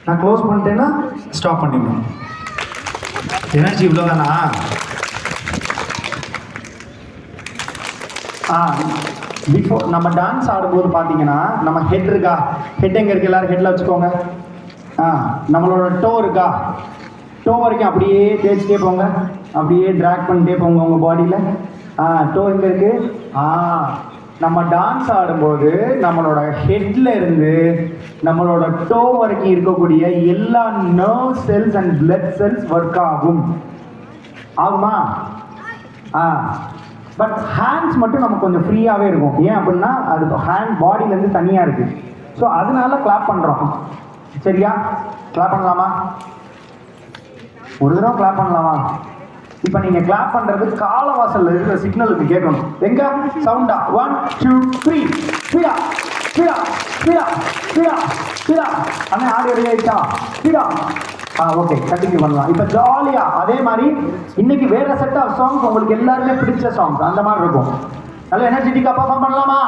நான் க்ளோஸ் பண்ணிட்டேன்னா ஸ்டாப் பண்ணிடணும். எனர்ஜி இவ்வளோதானா? பிஃபோர் நம்ம டான்ஸ் ஆடும்போது பார்த்தீங்கன்னா நம்ம ஹெட் இருக்கா, ஹெட் எங்கே இருக்குது எல்லோரும் ஹெட்டில் வச்சுக்கோங்க. நம்மளோட டோ இருக்கா, டோ வரைக்கும் அப்படியே தேய்ச்சிட்டே போங்க, அப்படியே ட்ராக் பண்ணிட்டே போங்க உங்கள் பாடியில். டோ எங்கே இருக்குது? நம்ம டான்ஸ் ஆடும்போது நம்மளோட ஹெட்ல இருந்து நம்மளோட டோ வரைக்கும் இருக்கக்கூடிய எல்லா nerve cells and blood cells work ஆகும். ஆகுமா? பட் ஹேண்ட்ஸ் மட்டும் நமக்கு கொஞ்சம் ஃப்ரீயாகவே இருக்கும். ஏன் அப்படின்னா அது ஹேண்ட் பாடியிலேருந்து தனியாக இருக்குது. ஸோ அதனால கிளாப் பண்ணுறோம். சரியா? கிளாப் பண்ணலாமா? ஒரு தடவை கிளாப் பண்ணலாமா? இப்போ நீங்கள் கிளாப் பண்ணுறது காலவாசலில் இருக்கிற சிக்னலுக்கு கேட்கணும். எங்க சவுண்டா? 1 2 3 speedo speedo speedo speedo speedo. அண்ணே ஆடியோ ரெடி ஆகிட்டா? ஸ்பீடா. ஓகே, கண்டினியூ பண்ணலாம். இப்போ ஜாலியாக அதே மாதிரி இன்னைக்கு வேற செட் ஆஃப் சாங்ஸ் உங்களுக்கு எல்லாருமே பிடிச்ச சாங்ஸ் அந்த மாதிரி இருக்கும். நல்லா எனர்ஜெட்டிக்காக பர்ஃபார்ம் பண்ணலாமா?